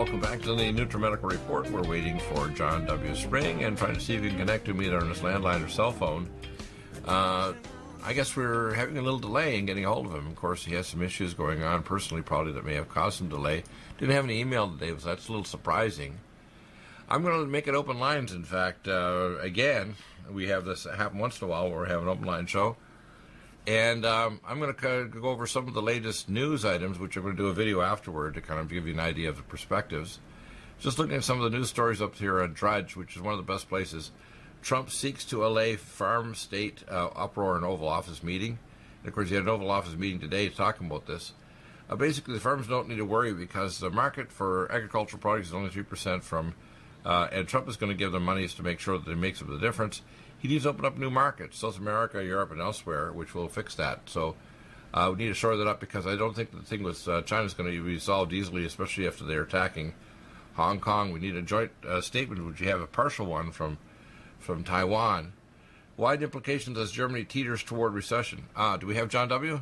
welcome back to the NutriMedical Report. We're waiting for John W. Spring and trying to see if he can connect to me on his landline or cell phone. I guess we're having a little delay in getting a hold of him. Of course, he has some issues going on personally, probably, that may have caused some delay. Didn't have any email today, so that's a little surprising. I'm going to make it open lines, in fact. Again, we have this happen once in a while where we have an open line show. And I'm going to go over some of the latest news items, which I'm going to do a video afterward to kind of give you an idea of the perspectives. Just looking at some of the news stories up here on Drudge, which is one of the best places. Trump seeks to allay farm state uproar in Oval Office meeting. And of course, he had an Oval Office meeting today talking about this. Basically, the farmers don't need to worry because the market for agricultural products is only 3% from, and Trump is going to give them monies to make sure that it makes up the difference. He needs to open up new markets, South America, Europe, and elsewhere, which will fix that. So we need to shore that up because I don't think the thing with China is going to be solved easily, especially after they're attacking Hong Kong. We need a joint statement, which you have a partial one from Taiwan. Wide implications as Germany teeters toward recession. Do we have John W.?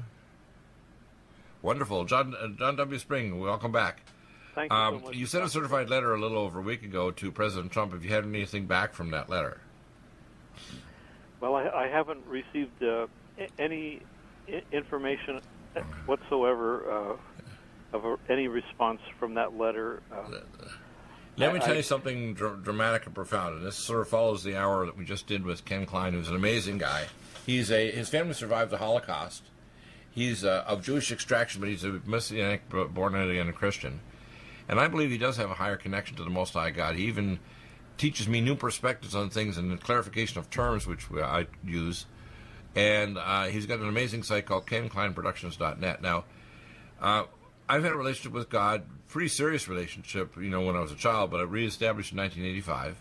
Wonderful. John W. Spring, welcome back. Thank you so much. You sent a certified letter a little over a week ago to President Trump. Have you had anything back from that letter? Well, I haven't received any information whatsoever of any response from that letter. Let me tell you something dramatic and profound, and this sort of follows the hour that we just did with Ken Klein, who's an amazing guy. His family survived the Holocaust. He's of Jewish extraction, but he's a Messianic, born-again Christian. And I believe he does have a higher connection to the Most High God. He even teaches me new perspectives on things and the clarification of terms, which I use. And he's got an amazing site called KenKleinProductions.net. Now, I've had a relationship with God, pretty serious relationship, when I was a child, but I reestablished in 1985.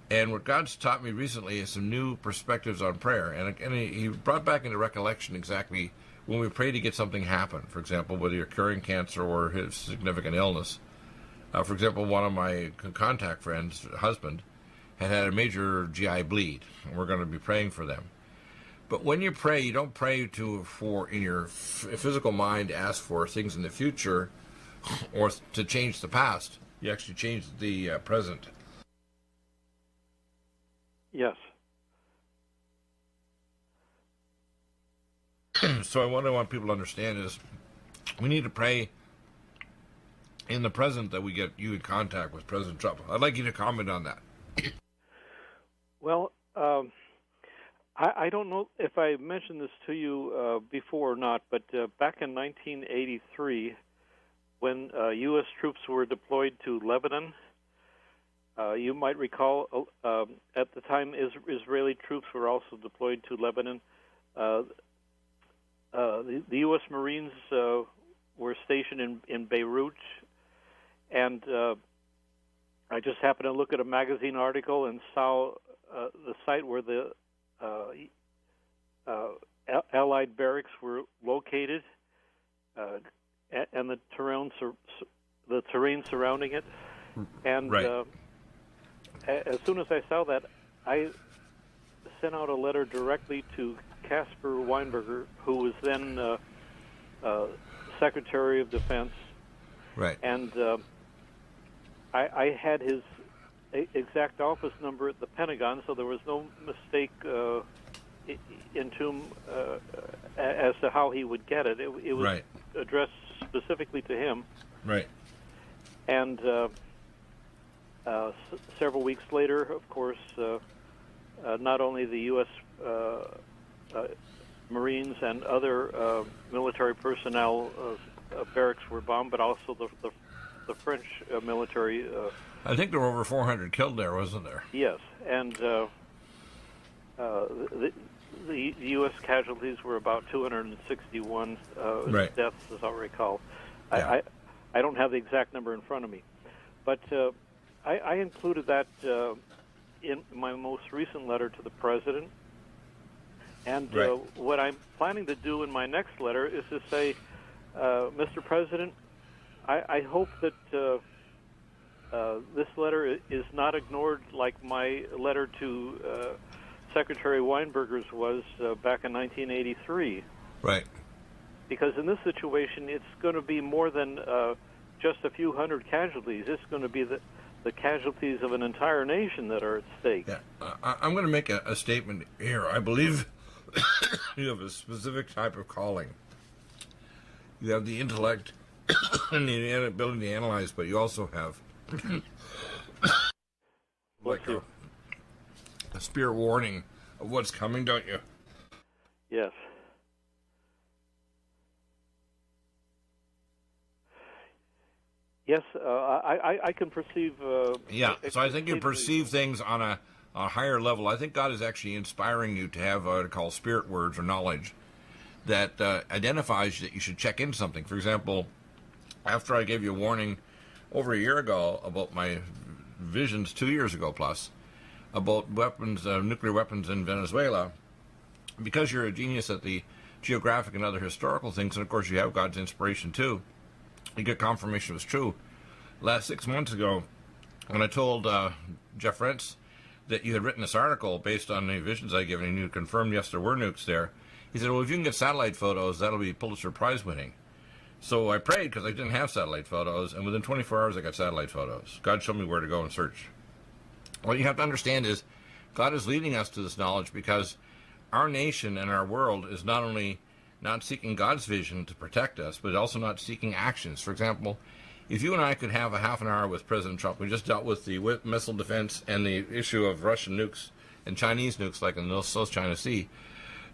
And what God's taught me recently is some new perspectives on prayer. And he brought back into recollection exactly when we pray to get something happen. For example, whether you're curing cancer or his significant illness. For example, one of my contact friends' husband had a major GI bleed, and we're going to be praying for them. But when you pray, you don't pray for in your physical mind, ask for things in the future or to change the past. You actually change the present. Yes. So what I want people to understand is we need to pray in the present that we get you in contact with President Trump. I'd like you to comment on that. Well, I don't know if I mentioned this to you before or not, but back in 1983, when U.S. troops were deployed to Lebanon, you might recall at the time Israeli troops were also deployed to Lebanon. The U.S. Marines were stationed in Beirut, and I just happened to look at a magazine article and saw the site where the Allied barracks were located, and the terrain surrounding it. And right. As soon as I saw that, I sent out a letter directly to Caspar Weinberger, who was then Secretary of Defense. Right. And I had his exact office number at the Pentagon, so there was no mistake as to how he would get it. It was right. addressed specifically to him. Right. And several weeks later, of course, not only the U.S. Marines and other military personnel barracks were bombed, but also the French military. I think there were over 400 killed there, wasn't there? Yes, and the U.S. casualties were about 261 right. deaths, as I recall. Yeah. I don't have the exact number in front of me, but I included that in my most recent letter to the president. And right. What I'm planning to do in my next letter is to say, Mr. President, I hope that this letter is not ignored like my letter to Secretary Weinberger's was back in 1983. Right. Because in this situation, it's going to be more than just a few hundred casualties. It's going to be the casualties of an entire nation that are at stake. Yeah, I'm going to make a statement here. I believe you have a specific type of calling. You have the intellect and the ability to analyze, but you also have like a spirit warning of what's coming, don't you? Yes. Yes, I can perceive. Yeah, so I think you perceive things on a higher level. I think God is actually inspiring you to have what I call spirit words or knowledge that identifies that you should check in something. For example, after I gave you a warning over a year ago about my visions 2 years ago plus about weapons, nuclear weapons in Venezuela, because you're a genius at the geographic and other historical things, and of course you have God's inspiration too, you get confirmation it was true. Last 6 months ago, when I told Jeff Rentz that you had written this article based on the visions I'd given, and you confirmed yes, there were nukes there, he said, well, if you can get satellite photos, that'll be Pulitzer Prize winning. So I prayed because I didn't have satellite photos, and within 24 hours I got satellite photos. God showed me where to go and search. What you have to understand is God is leading us to this knowledge because our nation and our world is not only not seeking God's vision to protect us, but also not seeking actions. For example, if you and I could have a half an hour with President Trump, we just dealt with the missile defense and the issue of Russian nukes and Chinese nukes like in the South China Sea,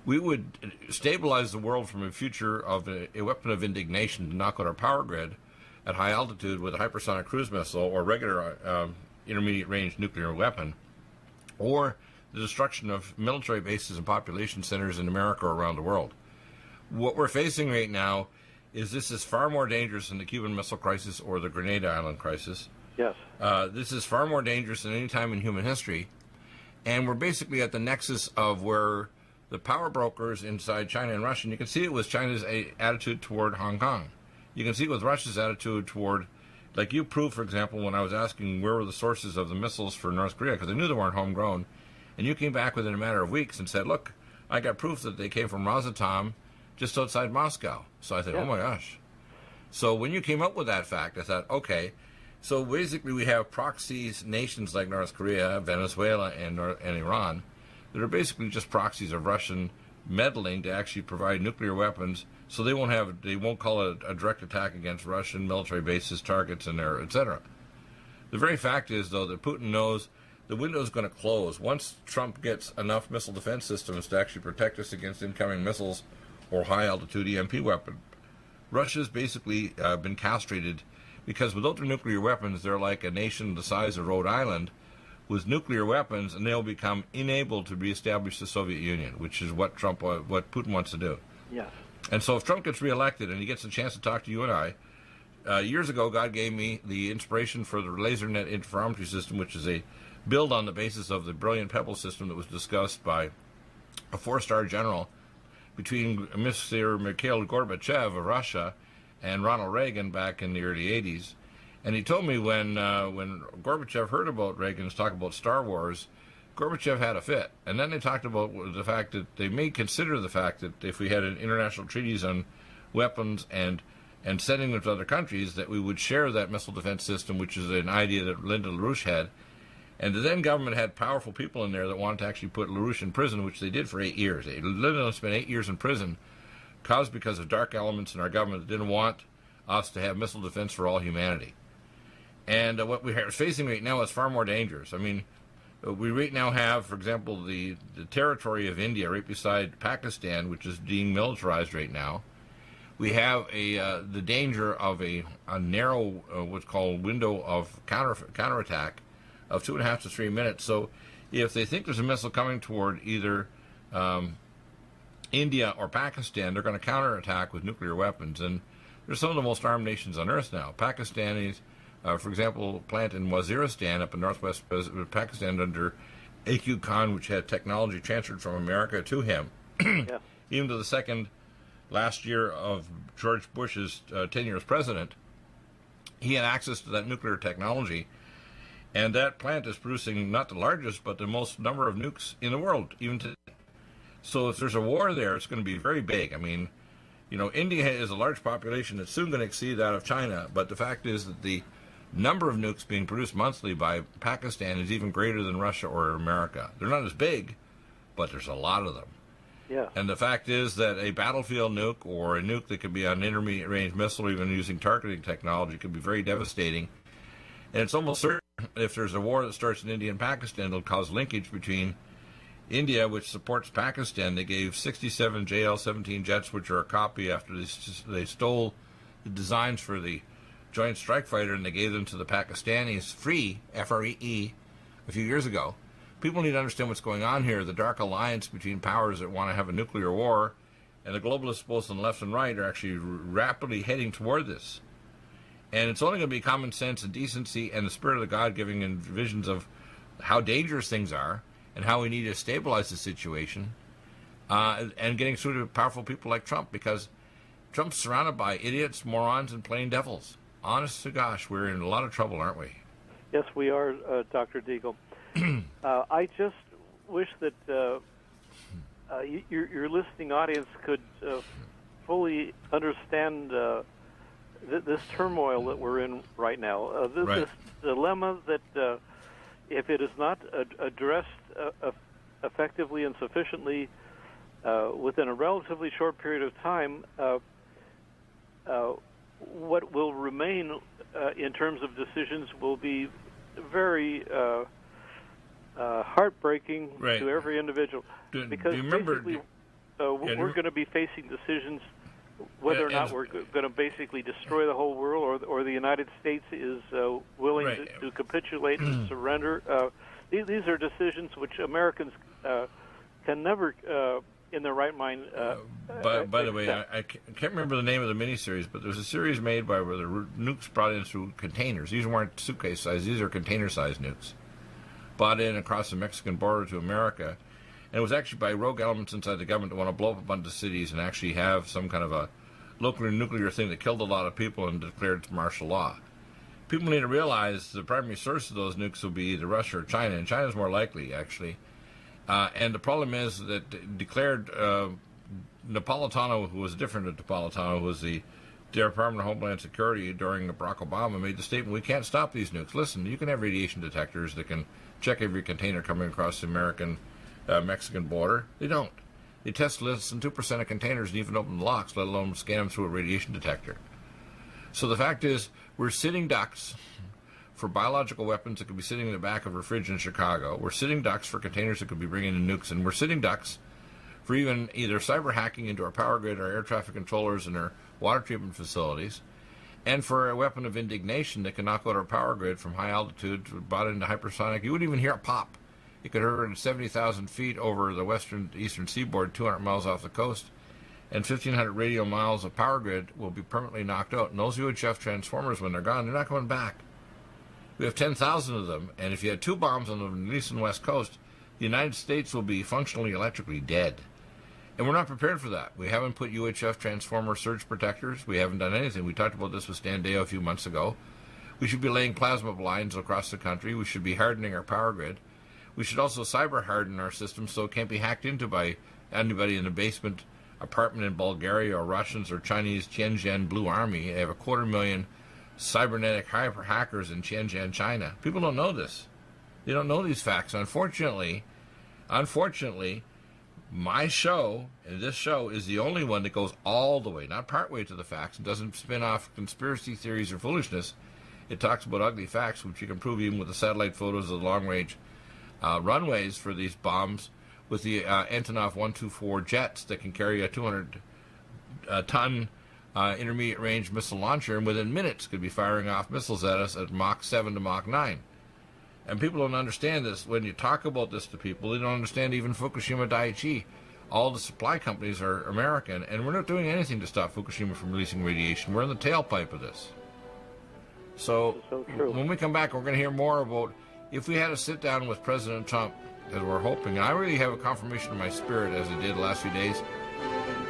we would stabilize the world from a future of a weapon of indignation to knock out our power grid at high altitude with a hypersonic cruise missile or regular intermediate range nuclear weapon, or the destruction of military bases and population centers in America or around the world. What we're facing right now is this is far more dangerous than the Cuban Missile Crisis or the Grenada Island Crisis. Yes. This is far more dangerous than any time in human history, and we're basically at the nexus of where the power brokers inside China and Russia, and you can see it with China's attitude toward Hong Kong. You can see it with Russia's attitude toward, like you proved, for example, when I was asking where were the sources of the missiles for North Korea, because I knew they weren't homegrown, and you came back within a matter of weeks and said, look, I got proof that they came from Rosatom just outside Moscow. So I said, oh my gosh. So when you came up with that fact, I thought, okay, so basically we have proxies, nations like North Korea, Venezuela, and Iran, that are basically just proxies of Russian meddling to actually provide nuclear weapons, so they won't call it a direct attack against Russian military bases, targets, and their etc. The very fact is, though, that Putin knows the window is going to close once Trump gets enough missile defense systems to actually protect us against incoming missiles or high-altitude EMP weapon. Russia's basically been castrated because without their nuclear weapons, they're like a nation the size of Rhode Island with nuclear weapons, and they'll become unable to reestablish the Soviet Union, which is what Putin wants to do. Yes. And so if Trump gets reelected and he gets a chance to talk to you and I, years ago God gave me the inspiration for the LaserNet interferometry system, which is a build on the basis of the brilliant Pebble system that was discussed by a four-star general between Mr. Mikhail Gorbachev of Russia and Ronald Reagan back in the early 80s. And he told me when Gorbachev heard about Reagan's talk about Star Wars, Gorbachev had a fit. And then they talked about the fact that they may consider the fact that if we had an international treaties on weapons and sending them to other countries, that we would share that missile defense system, which is an idea that Lyndon LaRouche had. And the then government had powerful people in there that wanted to actually put LaRouche in prison, which they did for 8 years. Lyndon spent 8 years in prison, caused because of dark elements in our government that didn't want us to have missile defense for all humanity. And what we're facing right now is far more dangerous. I mean, we right now have, for example, the territory of India right beside Pakistan, which is being militarized right now. We have the danger of a narrow, what's called window of counterattack of 2.5 to 3 minutes. So if they think there's a missile coming toward either India or Pakistan, they're going to counterattack with nuclear weapons. And they're some of the most armed nations on earth now. Pakistanis, for example, plant in Waziristan up in northwest Pakistan under A.Q. Khan, which had technology transferred from America to him. Yeah. Even to the second last year of George Bush's 10 years president, he had access to that nuclear technology. And that plant is producing not the largest, but the most number of nukes in the world, even today. So if there's a war there, it's going to be very big. I mean, You know, India is a large population that's soon going to exceed that of China, but the fact is that the number of nukes being produced monthly by Pakistan is even greater than Russia or America. They're not as big, but there's a lot of them. Yeah. And the fact is that a battlefield nuke or a nuke that could be an intermediate range missile, even using targeting technology, could be very devastating. And it's almost certain if there's a war that starts in India and Pakistan, it'll cause linkage between India, which supports Pakistan. They gave 67 JL-17 jets, which are a copy after they stole the designs for the Joint Strike Fighter, and they gave them to the Pakistanis free, F-R-E-E, a few years ago. People need to understand what's going on here. The dark alliance between powers that want to have a nuclear war, and the globalists both on the left and right are actually rapidly heading toward this. And it's only going to be common sense and decency and the spirit of the God-giving and visions of how dangerous things are and how we need to stabilize the situation, and getting through to powerful people like Trump, because Trump's surrounded by idiots, morons, and plain devils. Honest to gosh, we're in a lot of trouble, aren't we? Yes, we are, Dr. Deagle. I just wish that your listening audience could fully understand this turmoil that we're in right now. This dilemma that if it is not addressed effectively and sufficiently within a relatively short period of time, what will remain in terms of decisions will be very heartbreaking to every individual. Because do you remember, basically, we're going to be facing decisions whether or not we're going to basically destroy the whole world, or the United States is willing to capitulate and surrender. These are decisions which Americans can never, in their right mind, by the way, I can't remember the name of the miniseries, but there's a series made where the nukes brought in through containers. These weren't suitcase size; these are container-sized nukes, brought in across the Mexican border to America. And it was actually by rogue elements inside the government that want to blow up a bunch of cities and actually have some kind of a local nuclear thing that killed a lot of people and declared martial law. People need to realize the primary source of those nukes will be either Russia or China, and China's more likely, actually. And the problem is that declared Napolitano, who was different than Napolitano, who was the Department of Homeland Security during Barack Obama, made the statement, we can't stop these nukes. Listen, you can have radiation detectors that can check every container coming across the Mexican border. They don't. They test less than 2% of containers and even open the locks, let alone scan them through a radiation detector. So the fact is, we're sitting ducks for biological weapons that could be sitting in the back of a fridge in Chicago. We're sitting ducks for containers that could be bringing in nukes, and we're sitting ducks for even either cyber hacking into our power grid, our air traffic controllers, and our water treatment facilities, and for a weapon of indignation that can knock out our power grid from high altitude, brought into hypersonic. You wouldn't even hear a pop. It could hurt at 70,000 feet over the eastern seaboard, 200 miles off the coast, and 1,500 radio miles of power grid will be permanently knocked out. And those UHF transformers, when they're gone, they're not coming back. We have 10,000 of them, and if you had two bombs on the east and west coast, the United States will be functionally electrically dead. And we're not prepared for that. We haven't put UHF transformer surge protectors. We haven't done anything. We talked about this with Stan Deo a few months ago. We should be laying plasma lines across the country. We should be hardening our power grid. We should also cyber harden our system so it can't be hacked into by anybody in a basement apartment in Bulgaria or Russians or Chinese Tianjin Blue Army. They have 250,000 cybernetic hyper hackers in Tianjin, China. People don't know this. They don't know these facts. Unfortunately, my show, and this show, is the only one that goes all the way, not part way to the facts. It doesn't spin off conspiracy theories or foolishness. It talks about ugly facts, which you can prove even with the satellite photos of the long-range runways for these bombs with the Antonov 124 jets that can carry a 200-ton intermediate-range missile launcher, and within minutes could be firing off missiles at us at Mach 7 to Mach 9. And people don't understand this. When you talk about this to people, they don't understand even Fukushima Daiichi. All the supply companies are American, and we're not doing anything to stop Fukushima from releasing radiation. We're in the tailpipe of this. So when we come back, we're going to hear more about if we had to sit down with President Trump, as we're hoping, and I really have a confirmation in my spirit, as I did the last few days,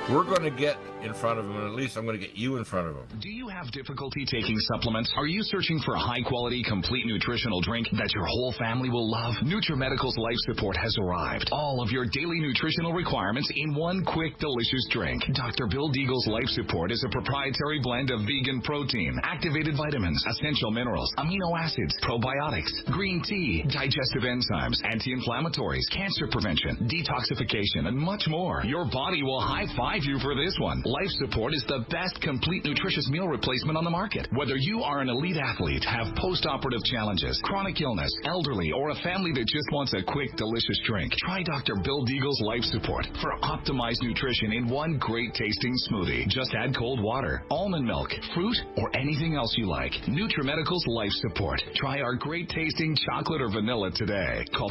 We're going to get in front of them, and at least I'm going to get you in front of them. Do you have difficulty taking supplements? Are you searching for a high-quality, complete nutritional drink that your whole family will love? NutriMedical's Life Support has arrived. All of your daily nutritional requirements in one quick, delicious drink. Dr. Bill Deagle's Life Support is a proprietary blend of vegan protein, activated vitamins, essential minerals, amino acids, probiotics, green tea, digestive enzymes, anti-inflammatories, cancer prevention, detoxification, and much more. Your body will high-five you for this one. Life Support is the best complete nutritious meal replacement on the market. Whether you are an elite athlete, have post-operative challenges, chronic illness, elderly, or a family that just wants a quick, delicious drink, try Dr. Bill Deagle's Life Support for optimized nutrition in one great-tasting smoothie. Just add cold water, almond milk, fruit, or anything else you like. NutriMedical's Life Support. Try our great-tasting chocolate or vanilla today. Call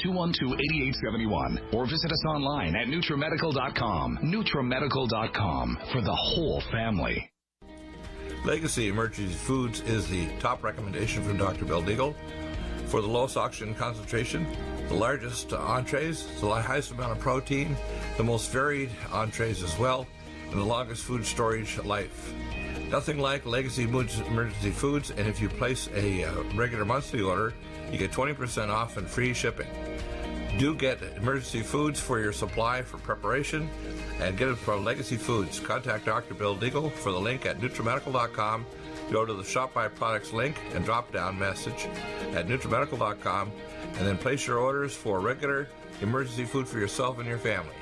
888-212-8871 or visit us online at NutriMedical.com. NutriMedical.com for the whole family. Legacy Emergency Foods is the top recommendation from Dr. Bill Deagle for the lowest oxygen concentration, the largest entrees, the highest amount of protein, the most varied entrees as well, and the longest food storage life. Nothing like Legacy Emergency Foods, and if you place a regular monthly order, you get 20% off and free shipping. Do get Emergency Foods for your supply for preparation, and get it from Legacy Foods. Contact Dr. Bill Deagle for the link at NutriMedical.com. Go to the Shop My Products link and drop-down message at NutriMedical.com, and then place your orders for regular emergency food for yourself and your family.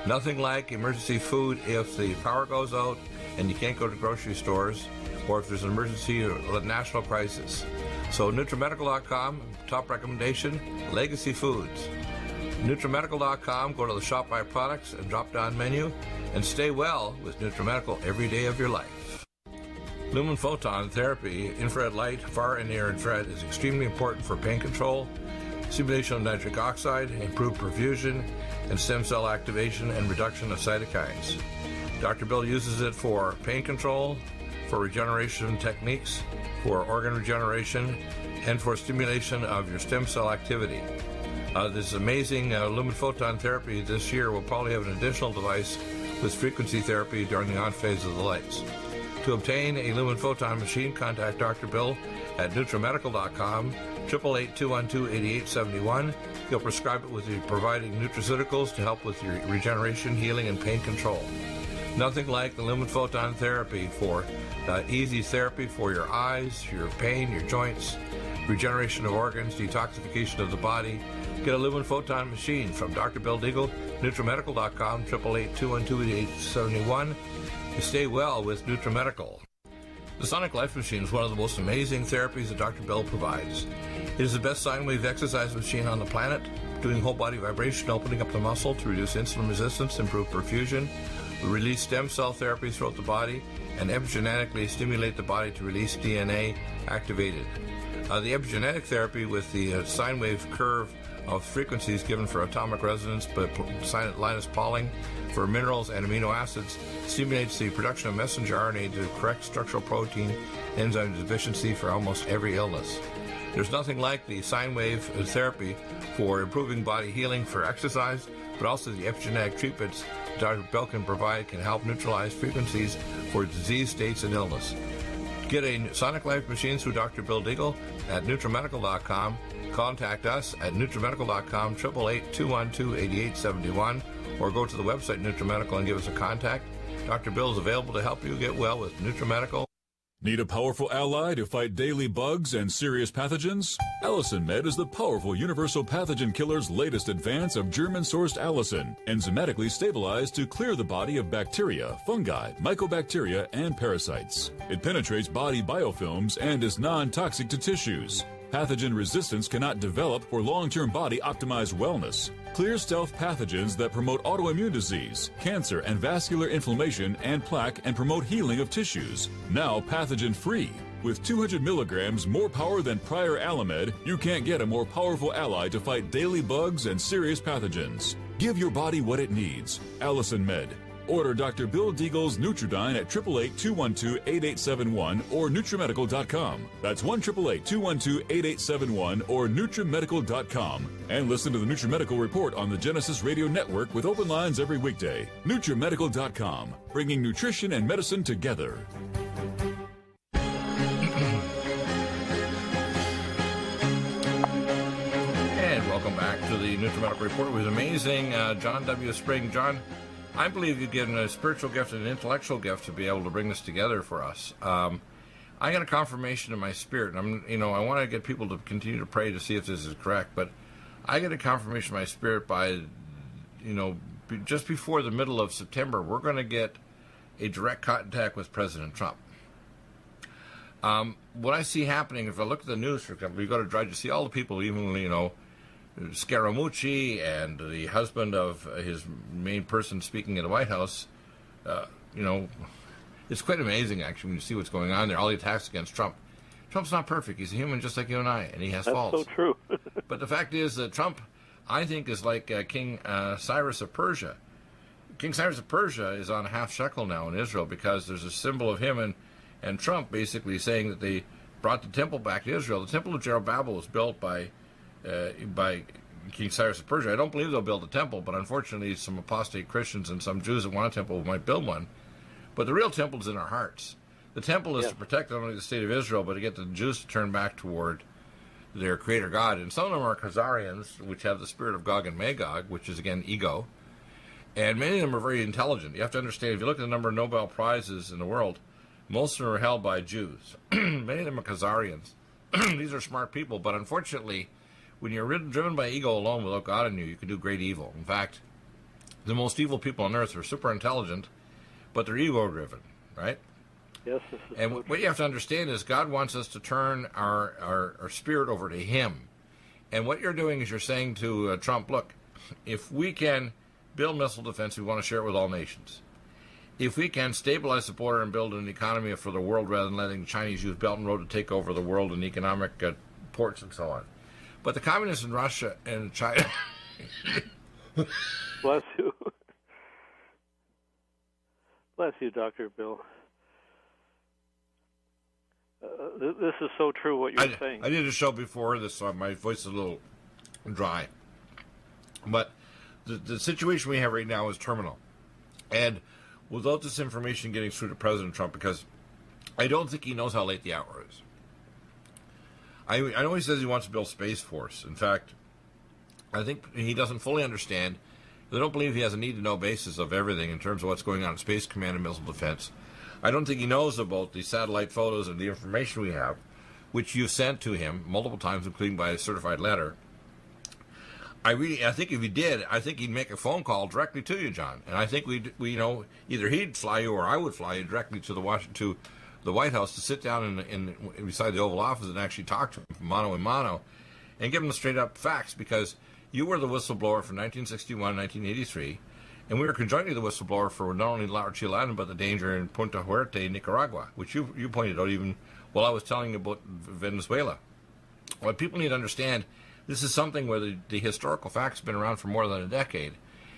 Nothing like emergency food if the power goes out and you can't go to grocery stores, or if there's an emergency or a national crisis. So NutriMedical.com, top recommendation, Legacy Foods. NutriMedical.com, go to the Shop My Products and drop-down menu, and stay well with NutriMedical every day of your life. Lumen photon therapy, infrared light, far and near infrared, is extremely important for pain control, stimulation of nitric oxide, improved perfusion, and stem cell activation and reduction of cytokines. Dr. Bill uses it for pain control, for regeneration techniques, for organ regeneration, and for stimulation of your stem cell activity. This amazing lumen photon therapy this year will probably have an additional device with frequency therapy during the on phase of the lights. To obtain a lumen photon machine, contact Dr. Bill at NutriMedical.com, 888-212-8871. He'll prescribe it with you providing nutraceuticals to help with your regeneration, healing, and pain control. Nothing like the lumen photon therapy for easy therapy for your eyes, your pain, your joints, regeneration of organs, detoxification of the body. Get a lumen photon machine from Dr. Bill Deagle, NutriMedical.com, 888-212-8871. Stay well with NutriMedical. The Sonic Life Machine is one of the most amazing therapies that Dr. Bill provides. It is the best sine wave exercise machine on the planet, doing whole body vibration, opening up the muscle to reduce insulin resistance, improve perfusion, release stem cell therapy throughout the body, and epigenetically stimulate the body to release DNA activated. The epigenetic therapy with the sine wave curve of frequencies given for atomic resonance, but Linus Pauling for minerals and amino acids stimulates the production of messenger RNA to correct structural protein enzyme deficiency for almost every illness. There's nothing like the sine wave therapy for improving body healing for exercise, but also the epigenetic treatments Dr. Bill can provide can help neutralize frequencies for disease states and illness. Get a Sonic Life machine through Dr. Bill Deagle at NutriMedical.com. Contact us at NutriMedical.com, 888-212-8871, or go to the website NutriMedical and give us a contact. Dr. Bill is available to help you get well with NutriMedical. Need a powerful ally to fight daily bugs and serious pathogens? Allicin Med is the powerful universal pathogen killer's latest advance of German-sourced allicin, enzymatically stabilized to clear the body of bacteria, fungi, mycobacteria, and parasites. It penetrates body biofilms and is non-toxic to tissues. Pathogen resistance cannot develop for long-term body-optimized wellness. Clear stealth pathogens that promote autoimmune disease, cancer and vascular inflammation and plaque, and promote healing of tissues. Now pathogen-free. With 200 milligrams more power than prior Alamed, you can't get a more powerful ally to fight daily bugs and serious pathogens. Give your body what it needs. Allicin Med. Order Dr. Bill Deagle's Nutridyne at 888-212-8871 or NutriMedical.com. That's 1-888-212-8871 or NutriMedical.com. And listen to the NutriMedical Report on the Genesis Radio Network with open lines every weekday. NutriMedical.com, bringing nutrition and medicine together. And welcome back to the NutriMedical Report. It was amazing. John W. Spring. John, I believe you've given a spiritual gift and an intellectual gift to be able to bring this together for us. I got a confirmation in my spirit. I want to get people to continue to pray to see if this is correct, but I get a confirmation in my spirit by, just before the middle of September, we're going to get a direct contact with President Trump. What I see happening, if I look at the news, for example, you go to Drudge, you see all the people, even, Scaramucci and the husband of his main person speaking in the White House, it's quite amazing, actually, when you see what's going on there, all the attacks against Trump. Trump's not perfect. He's a human just like you and I, and he has faults. That's so true. But the fact is that Trump, I think, is like King Cyrus of Persia. King Cyrus of Persia is on half shekel now in Israel because there's a symbol of him and Trump basically saying that they brought the temple back to Israel. The temple of Zerubbabel was built by King Cyrus of Persia. I don't believe they'll build a temple, but unfortunately some apostate Christians and some Jews that want a temple might build one. But the real temple is in our hearts. The temple is to protect not only the state of Israel, but to get the Jews to turn back toward their creator God. And some of them are Khazarians, which have the spirit of Gog and Magog, which is, again, ego. And many of them are very intelligent. You have to understand, if you look at the number of Nobel Prizes in the world, most of them are held by Jews. Many of them are Khazarians. These are smart people, but unfortunately, when you're driven by ego alone without God in you, you can do great evil. In fact, the most evil people on earth are super intelligent, but they're ego-driven, right? Yes. And what you have to understand is God wants us to turn our spirit over to Him. And what you're doing is you're saying to Trump, look, if we can build missile defense, we want to share it with all nations. If we can stabilize the border and build an economy for the world rather than letting the Chinese use Belt and Road to take over the world and economic ports and so on. But the communists in Russia and China... Bless you. Bless you, Dr. Bill. This is so true what you're saying. I did a show before this, so my voice is a little dry. But the situation we have right now is terminal. And without this information getting through to President Trump, because I don't think he knows how late the hour is. I know he says he wants to build Space Force. In fact, I think he doesn't fully understand. I don't believe he has a need-to-know basis of everything in terms of what's going on in Space Command and missile defense. I don't think he knows about the satellite photos and the information we have, which you've sent to him multiple times, including by a certified letter. I think if he did, I think he'd make a phone call directly to you, John. And I think either he'd fly you or I would fly you directly to the White House to sit down in beside the Oval Office and actually talk to him mano a mano and give him the straight-up facts, because you were the whistleblower from 1961 1983, and we were conjointly the whistleblower for not only La Chile Island, but the danger in Punta Huerte, Nicaragua, which you pointed out even while I was telling you about Venezuela. What people need to understand, this is something where the historical facts have been around for more than a decade,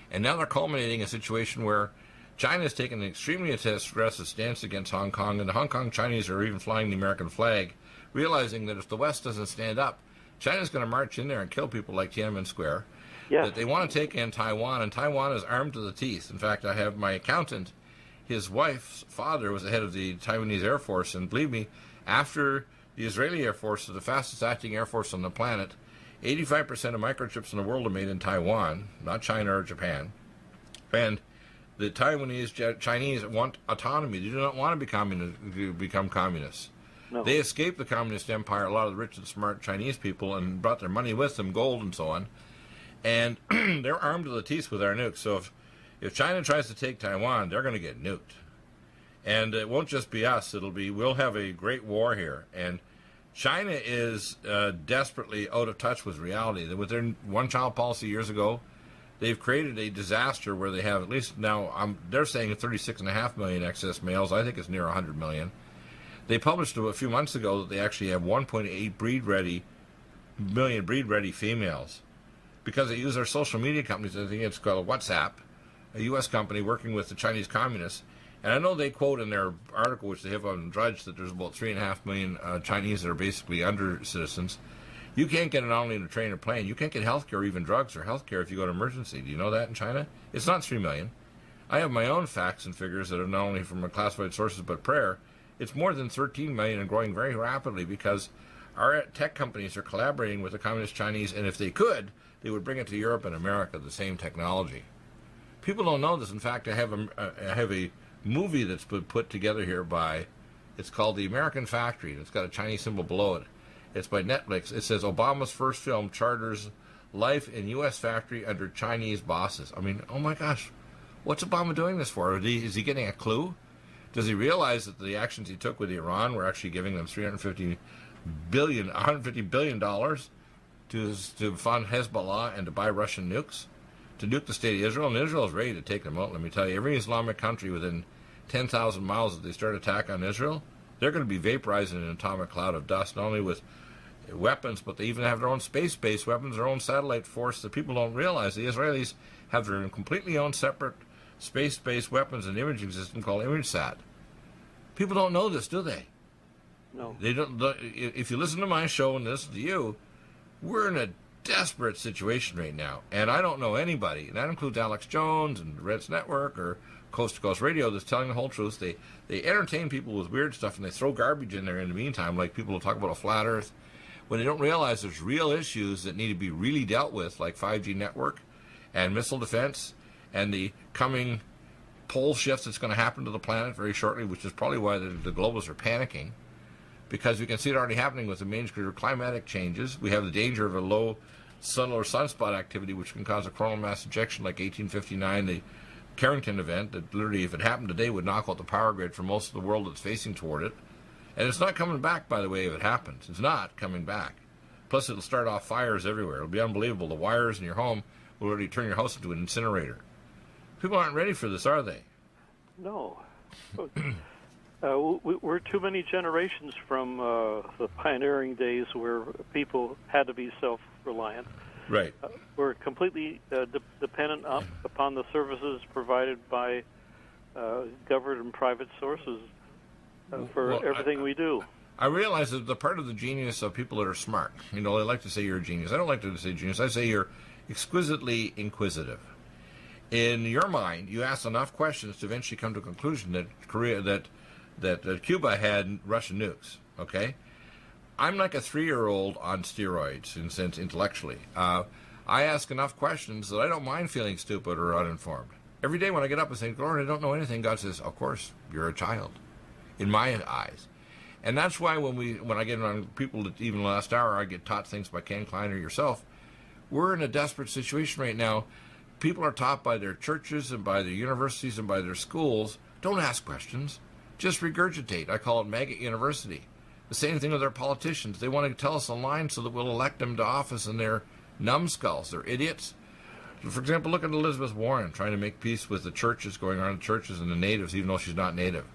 and now they're culminating in a situation where China has taken an extremely aggressive stance against Hong Kong, and the Hong Kong Chinese are even flying the American flag, realizing that if the West doesn't stand up, China's going to march in there and kill people like Tiananmen Square. Yes. That they want to take in Taiwan, and Taiwan is armed to the teeth. In fact, I have my accountant, his wife's father was the head of the Taiwanese Air Force, and believe me, after the Israeli Air Force is the fastest acting Air Force on the planet, 85% of microchips in the world are made in Taiwan, not China or Japan. And the Chinese want autonomy. They do not want to become communists. No. They escaped the communist empire, a lot of the rich and smart Chinese people, and brought their money with them, gold and so on. And they're armed to the teeth with our nukes. So if China tries to take Taiwan, they're going to get nuked. And it won't just be us. We'll have a great war here. And China is desperately out of touch with reality. With their one-child policy years ago, they've created a disaster where they have, at least now, they're saying 36.5 million excess males. I think it's near 100 million. They published a few months ago that they actually have 1.8 million breed-ready females, because they use their social media companies. I think it's called WhatsApp, a U.S. company working with the Chinese communists. And I know they quote in their article, which they have on Drudge, that there's about 3.5 million Chinese that are basically under citizens. You can't get not only in a train or plane, you can't get health care or even drugs or health care if you go to emergency. Do you know that in China? It's not 3 million. I have my own facts and figures that are not only from classified sources but prayer. It's more than 13 million and growing very rapidly because our tech companies are collaborating with the communist Chinese, and if they could, they would bring it to Europe and America, the same technology. People don't know this. In fact, I have a movie that's been put together here by, it's called The American Factory, and it's got a Chinese symbol below it. It's by Netflix. It says Obama's first film charters life in U.S. factory under Chinese bosses. I mean, oh my gosh, what's Obama doing this for? Is he getting a clue? Does he realize that the actions he took with Iran were actually giving them $150 billion to fund Hezbollah and to buy Russian nukes, to nuke the state of Israel? And Israel is ready to take them out. Let me tell you, every Islamic country within 10,000 miles, if they start attack on Israel, they're going to be vaporizing an atomic cloud of dust, not only with weapons, but they even have their own space-based weapons, their own satellite force that people don't realize. The Israelis have their completely own separate space-based weapons and imaging system called ImageSat. People don't know this, do they? No. They don't. If you listen to my show and listen to you, we're in a desperate situation right now, and I don't know anybody, and that includes Alex Jones and Reds Network or Coast to Coast Radio, that's telling the whole truth. They entertain people with weird stuff, and they throw garbage in there in the meantime, like people will talk about a flat Earth, when they don't realize there's real issues that need to be really dealt with, like 5G network and missile defense and the coming pole shift that's going to happen to the planet very shortly, which is probably why the globalists are panicking, because we can see it already happening with the major climatic changes. We have the danger of a low solar sunspot activity, which can cause a coronal mass ejection like 1859, the Carrington event, that literally, if it happened today, would knock out the power grid for most of the world that's facing toward it. And it's not coming back, by the way, if it happens. It's not coming back. Plus, it'll start off fires everywhere. It'll be unbelievable. The wires in your home will already turn your house into an incinerator. People aren't ready for this, are they? No. We're too many generations from the pioneering days where people had to be self-reliant. Right. We're completely dependent upon the services provided by government and private sources for everything we do. I realize that the part of the genius of people that are smart, they like to say you're a genius. I don't like to say genius. I say you're exquisitely inquisitive. In your mind, you ask enough questions to eventually come to a conclusion that Cuba had Russian nukes. Okay, I'm like a 3-year-old on steroids in sense intellectually. I ask enough questions that I don't mind feeling stupid or uninformed. Every day when I get up and say, Lord, I don't know anything, God says, of course, you're a child, in my eyes. And that's why when I get on people that even last hour, I get taught things by Ken Klein or yourself. We're in a desperate situation right now. People are taught by their churches and by their universities and by their schools, don't ask questions, just regurgitate. I call it maggot university. The same thing with our politicians. They want to tell us a line so that we'll elect them to office, and they're numbskulls. They're idiots. For example, look at Elizabeth Warren trying to make peace with the churches, going around the churches and the natives, even though she's not native.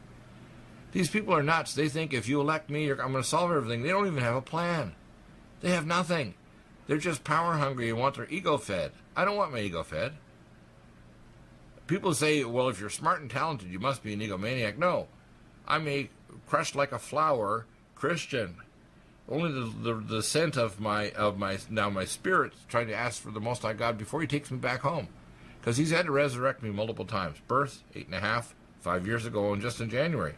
These people are nuts. They think if you elect me, I'm going to solve everything. They don't even have a plan. They have nothing. They're just power hungry and want their ego fed. I don't want my ego fed. People say, well, if you're smart and talented, you must be an egomaniac. No. I'm a crushed like a flower Christian. Only the scent of my spirit trying to ask for the Most High God before He takes me back home, because He's had to resurrect me multiple times. Birth 8.5, 5 years ago, and just in January,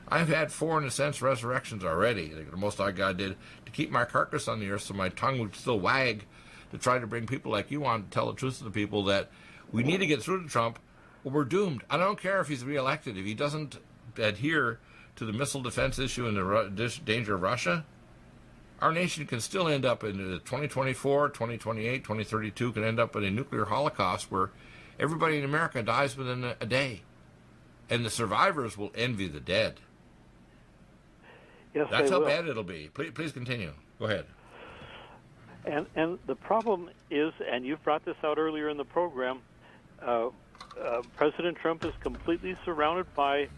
I've had 4 in a sense resurrections already. The Most High God did to keep my carcass on the earth, so my tongue would still wag to try to bring people like you on to tell the truth to the people that we need to get through to Trump, or we're doomed. I don't care if he's reelected. If he doesn't adhere to the missile defense issue and the danger of Russia, our nation can still end up in 2024, 2028, 2032, can end up in a nuclear holocaust where everybody in America dies within a day. And the survivors will envy the dead. Yes, that's how will. bad it'll be. Please continue. Go ahead. And the problem is, and you brought this out earlier in the program, President Trump is completely surrounded by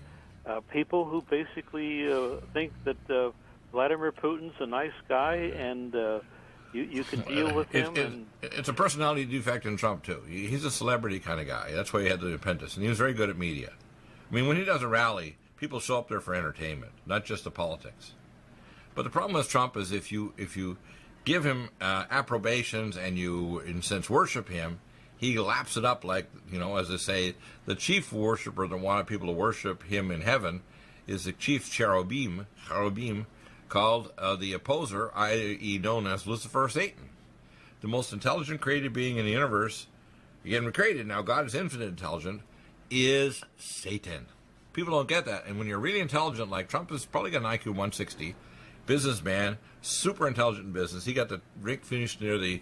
people who basically think that Vladimir Putin's a nice guy, and You can deal with him. It's a personality defect in Trump, too. He's a celebrity kind of guy. That's why he had the apprentice, and he was very good at media. I mean, when he does a rally, people show up there for entertainment, not just the politics. But the problem with Trump is if you give him approbations and you, in a sense, worship him, he laps it up like, as they say, the chief worshiper that wanted people to worship him in heaven is the chief cherubim called the opposer, i.e. known as Lucifer, Satan. The most intelligent created being in the universe, again, created, now God is infinite intelligent, is Satan. People don't get that. And when you're really intelligent, like Trump has probably got an IQ 160, businessman, super intelligent in business. He got the rink finished near the,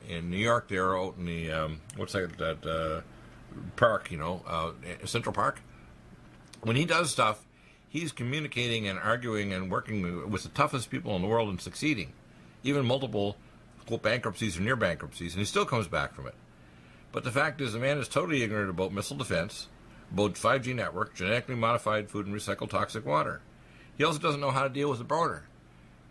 in New York there, out in the, what's that park, Central Park. When he does stuff, he's communicating and arguing and working with the toughest people in the world and succeeding. Even multiple, quote, bankruptcies or near bankruptcies, and he still comes back from it. But the fact is, the man is totally ignorant about missile defense, about 5G network, genetically modified food, and recycled toxic water. He also doesn't know how to deal with the border.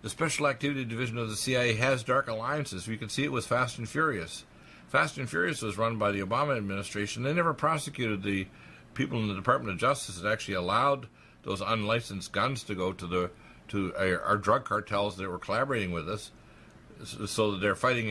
The Special Activity Division of the CIA has dark alliances. We can see it with Fast and Furious. Fast and Furious was run by the Obama administration. They never prosecuted the people in the Department of Justice that actually allowed those unlicensed guns to go to our drug cartels that were collaborating with us, so that they're fighting,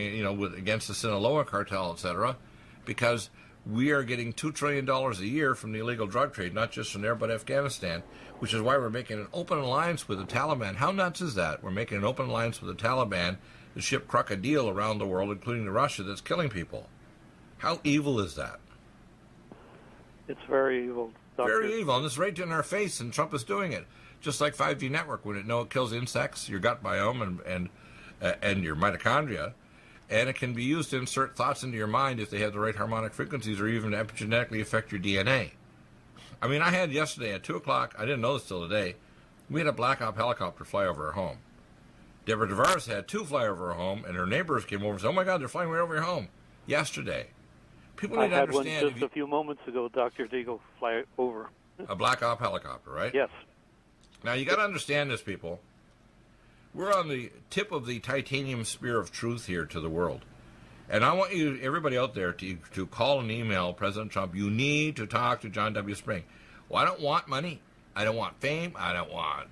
against the Sinaloa cartel, etc. Because we are getting $2 trillion a year from the illegal drug trade, not just from there, but Afghanistan, which is why we're making an open alliance with the Taliban. How nuts is that? We're making an open alliance with the Taliban to ship crocodile around the world, including to Russia, that's killing people. How evil is that? It's very evil, Doctor. Very evil, and it's right in our face, and Trump is doing it. Just like 5G network, when it kills insects, your gut biome, and your mitochondria. And it can be used to insert thoughts into your mind if they have the right harmonic frequencies, or even epigenetically affect your DNA. I mean, I had yesterday at 2 o'clock, I didn't know this till today, we had a Black Op helicopter fly over our home. Deborah Tavares had 2 fly over her home, and her neighbors came over and said, "Oh my God, they're flying right over your home," yesterday. People need to understand. I had one just a few moments ago, Dr. Deagle, fly over. A Black Op helicopter, right? Yes. Now, you got to understand this, people. We're on the tip of the titanium spear of truth here to the world. And I want you, everybody out there, to call and email President Trump. You need to talk to John W. Spring. Well, I don't want money. I don't want fame. I don't want,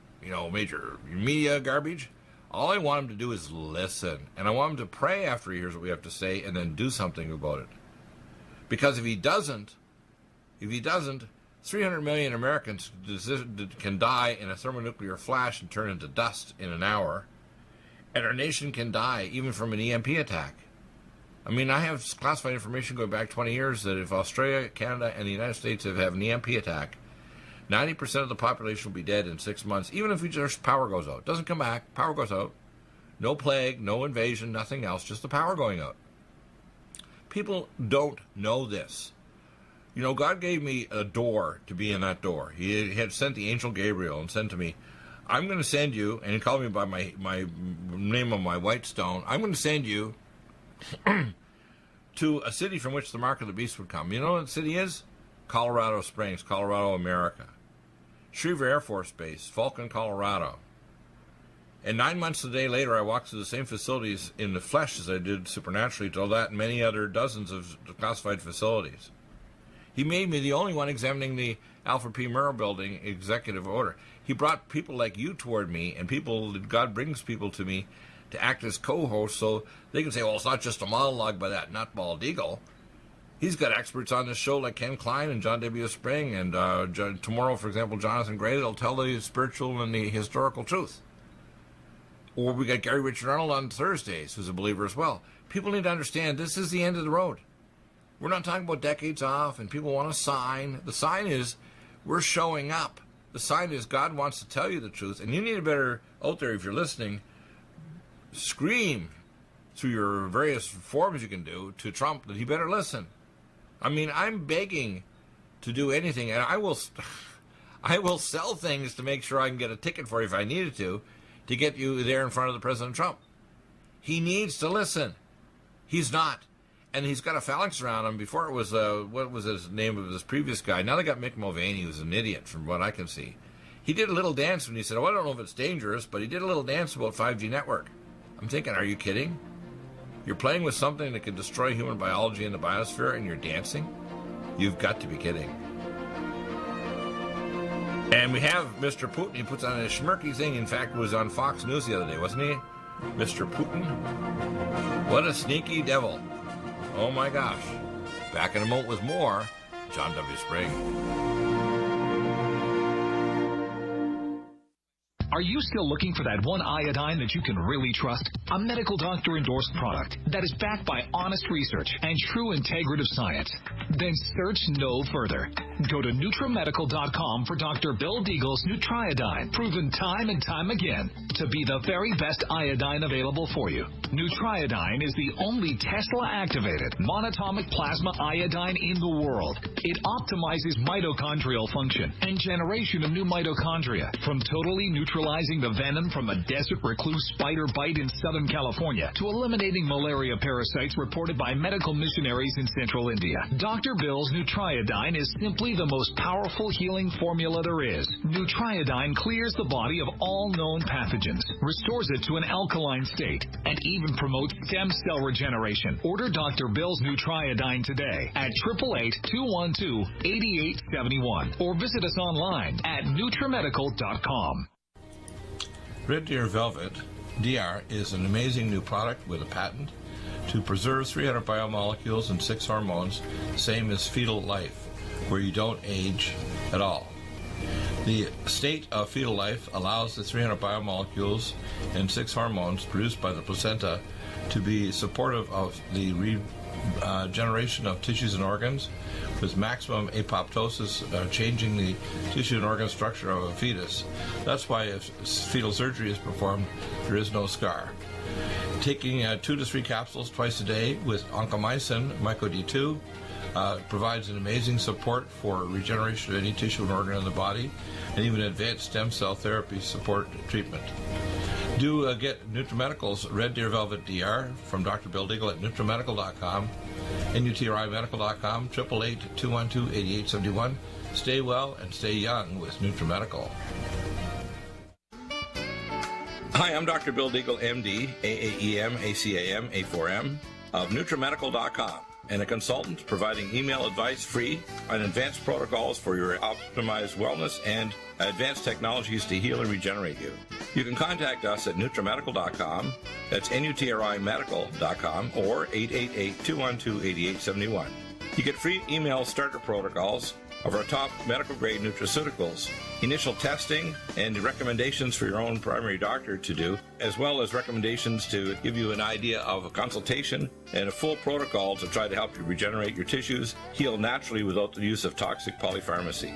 major media garbage. All I want him to do is listen. And I want him to pray after he hears what we have to say and then do something about it. Because if he doesn't, 300 million Americans can die in a thermonuclear flash and turn into dust in an hour. And our nation can die even from an EMP attack. I mean, I have classified information going back 20 years that if Australia, Canada, and the United States have an EMP attack, 90% of the population will be dead in 6 months, even if just power goes out. Doesn't come back, power goes out. No plague, no invasion, nothing else, just the power going out. People don't know this. God gave me a door to be in that door. He had sent the angel Gabriel and said to me, "I'm going to send you," and he called me by my name on my white stone, "I'm going to send you to a city from which the mark of the beast would come." You know what the city is? Colorado Springs, Colorado, America. Schriever Air Force Base, Falcon, Colorado. And 9 months a day later, I walked through the same facilities in the flesh as I did supernaturally to all that and many other dozens of classified facilities. He made me the only one examining the Alfred P. Murrah Building executive order. He brought people like you toward me, and God brings people to me to act as co-hosts so they can say, well, it's not just a monologue by that nutball Deagle. He's got experts on this show like Ken Klein and John W. Spring, and tomorrow, for example, Jonathan Gray, that'll tell the spiritual and the historical truth. Or we got Gary Richard Arnold on Thursdays, who's a believer as well. People need to understand this is the end of the road. We're not talking about decades off and people want a sign. The sign is we're showing up. The sign is God wants to tell you the truth. And you need to better, out there, if you're listening, scream through your various forms you can do to Trump that he better listen. I mean, I'm begging to do anything, and I will sell things to make sure I can get a ticket for you if I needed to get you there in front of the President Trump. He needs to listen. He's not. And he's got a phalanx around him. Before it was, what was his name of this previous guy? Now they got Mick Mulvaney, who's an idiot from what I can see. He did a little dance when he said, "Oh, I don't know if it's dangerous," but he did a little dance about 5G network. I'm thinking, are you kidding? You're playing with something that could destroy human biology and the biosphere, and you're dancing? You've got to be kidding. And we have Mr. Putin. He puts on a schmirky thing. In fact, was on Fox News the other day, wasn't he? Mr. Putin? What a sneaky devil. Oh my gosh. Back in a moment with more John W. Spring. Are you still looking for that one iodine that you can really trust? A medical doctor endorsed product that is backed by honest research and true integrative science? Then search no further. Go to NutriMedical.com for Dr. Bill Deagle's Nutriodine, proven time and time again to be the very best iodine available for you. Nutriodine is the only Tesla-activated monatomic plasma iodine in the world. It optimizes mitochondrial function and generation of new mitochondria, from totally neutralizing the venom from a desert recluse spider bite in Southern California to eliminating malaria parasites reported by medical missionaries in Central India. Dr. Bill's Nutriodine is simply the most powerful healing formula there is. Nutriodine clears the body of all known pathogens, restores it to an alkaline state, and even promotes stem cell regeneration. Order Dr. Bill's Nutriodine today at 888-212-8871 or visit us online at NutriMedical.com. Red Deer Velvet DR is an amazing new product with a patent to preserve 300 biomolecules and 6 hormones, same as fetal life, where you don't age at all. The state of fetal life allows the 300 biomolecules and 6 hormones produced by the placenta to be supportive of the regeneration of tissues and organs, with maximum apoptosis, changing the tissue and organ structure of a fetus. That's why if fetal surgery is performed, there is no scar. Taking 2 to 3 capsules twice a day with oncomycin, myco-D2, provides an amazing support for regeneration of any tissue and organ in the body, and even advanced stem cell therapy support treatment. Do get NutriMedical's Red Deer Velvet DR from Dr. Bill Deagle at NutriMedical.com, NutriMedical.com, 888-212-8871. Stay well and stay young with NutriMedical. Hi, I'm Dr. Bill Deagle, MD, AAEM, ACAM, A4M, of NutriMedical.com, and a consultant providing email advice free on advanced protocols for your optimized wellness and advanced technologies to heal and regenerate you. You can contact us at NutriMedical.com, that's NutriMedical.com, or 888-212-8871. You get free email starter protocols of our top medical-grade nutraceuticals, initial testing, and recommendations for your own primary doctor to do, as well as recommendations to give you an idea of a consultation and a full protocol to try to help you regenerate your tissues, heal naturally without the use of toxic polypharmacy.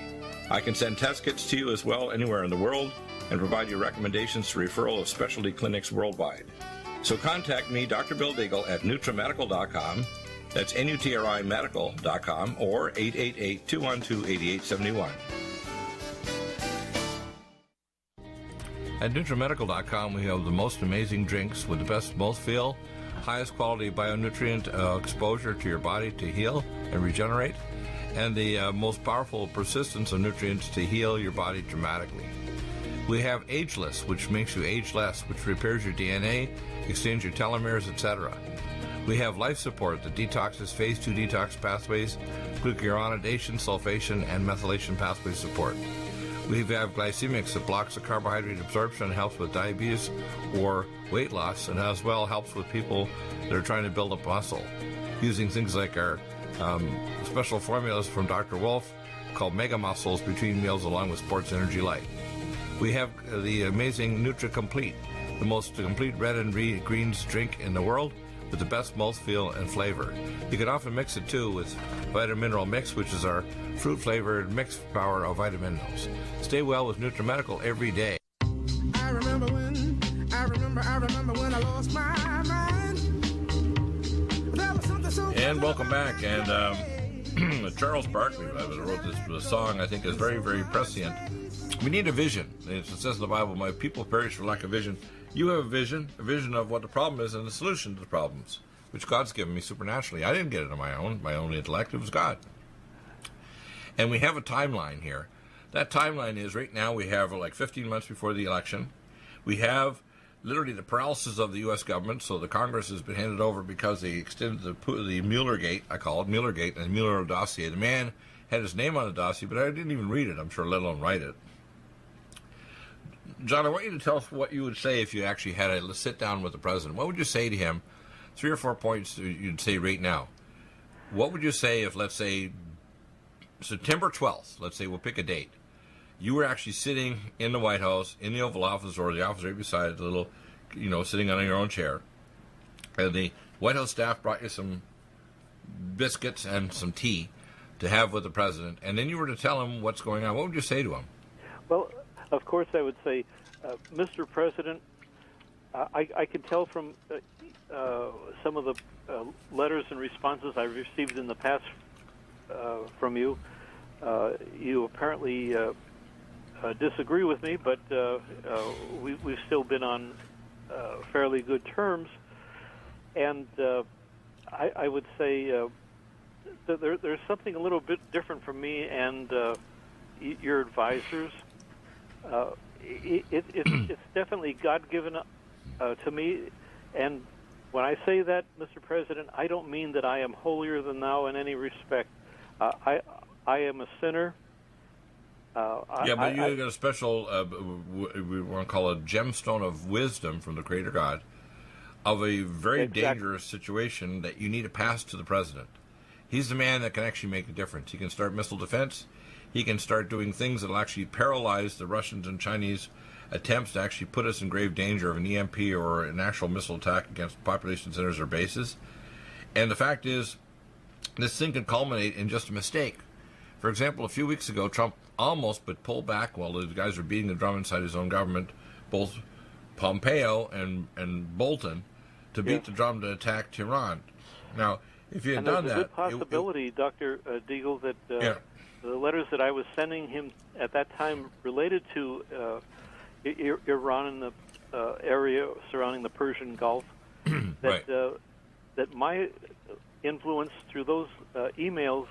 I can send test kits to you as well anywhere in the world and provide you recommendations for referral of specialty clinics worldwide. So contact me, Dr. Bill Deagle, at NutriMedical.com. That's NutriMedical.com, or 888-212-8871. At NutriMedical.com, we have the most amazing drinks with the best mouthfeel, highest quality bionutrient exposure to your body to heal and regenerate, and the most powerful persistence of nutrients to heal your body dramatically. We have Ageless, which makes you age less, which repairs your DNA, extends your telomeres, etc. We have Life Support that detoxes phase 2 detox pathways, glucuronidation, sulfation, and methylation pathway support. We have Glycemics that blocks the carbohydrate absorption and helps with diabetes or weight loss, and as well helps with people that are trying to build up muscle, using things like our special formulas from Dr. Wolf called Mega Muscles between meals along with Sports Energy Light. We have the amazing NutriComplete, the most complete red and greens drink in the world, with the best mouthfeel and flavor. You can often mix it too with Vitamin Mineral Mix, which is our fruit-flavored mixed power of vitamin minerals. Stay well with NutriMedical every day. I remember when I lost my mind. There was something so. And welcome back. And Charles Barkley wrote this song. I think is very, very prescient. We need a vision. It says in the Bible, "My people perish for lack of vision." You have a vision of what the problem is and the solution to the problems, which God's given me supernaturally. I didn't get it on my own intellect. It was God. And we have a timeline here. That timeline is right now we have like 15 months before the election. We have literally the paralysis of the U.S. government. So the Congress has been handed over because they extended the Muellergate, I call it Muellergate, and the Mueller dossier. The man had his name on the dossier, but I didn't even read it, I'm sure, let alone write it. John, I want you to tell us what you would say if you actually had a sit down with the president. What would you say to him? 3 or 4 points you'd say right now. What would you say if, let's say, September 12th, let's say we'll pick a date, you were actually sitting in the White House, in the Oval Office, or the office right beside it, the little, sitting on your own chair, and the White House staff brought you some biscuits and some tea to have with the president, and then you were to tell him what's going on. What would you say to him? Well, of course I would say, Mr. President, I can tell from some of the letters and responses I've received in the past from you, you apparently disagree with me, but we've still been on fairly good terms. And I would say that there's something a little bit different from me and your advisors. It's definitely God-given to me. And when I say that, Mr. President, I don't mean that I am holier than thou in any respect. I am a sinner. But you got a special, we want to call it a gemstone of wisdom from the Creator God, of a very dangerous situation that you need to pass to the president. He's the man that can actually make a difference. He can start missile defense. He can start doing things that will actually paralyze the Russians and Chinese attempts to actually put us in grave danger of an EMP or an actual missile attack against population centers or bases. And the fact is, this thing could culminate in just a mistake. For example, a few weeks ago, Trump almost but pulled back while the guys were beating the drum inside his own government, both Pompeo and Bolton, to beat the drum to attack Tehran. Now, if you had done that... There's a good possibility, Dr. Deagle, that the letters that I was sending him at that time related to Iran and the area surrounding the Persian Gulf, that my influence through those emails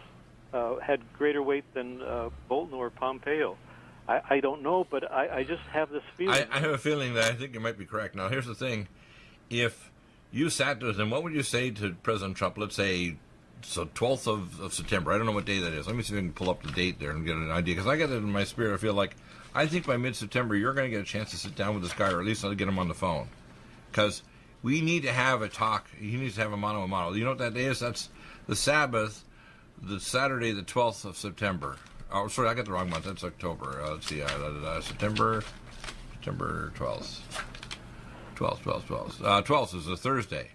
had greater weight than Bolton or Pompeo. I don't know, but I just have this feeling. I have a feeling that I think you might be correct. Now, here's the thing. If you sat with him, what would you say to President Trump, let's say, 12th of September? I don't know what day that is. Let me see if I can pull up the date there and get an idea, because I get it in my spirit. I feel like, I think by mid-September, you're going to get a chance to sit down with this guy, or at least I'll get him on the phone. Because we need to have a talk. He needs to have a mano-a-mano. You know what that day is? That's the Sabbath, the Saturday, the 12th of September. Oh, sorry, I got the wrong month. That's October. Let's see. September 12th. 12th is a Thursday.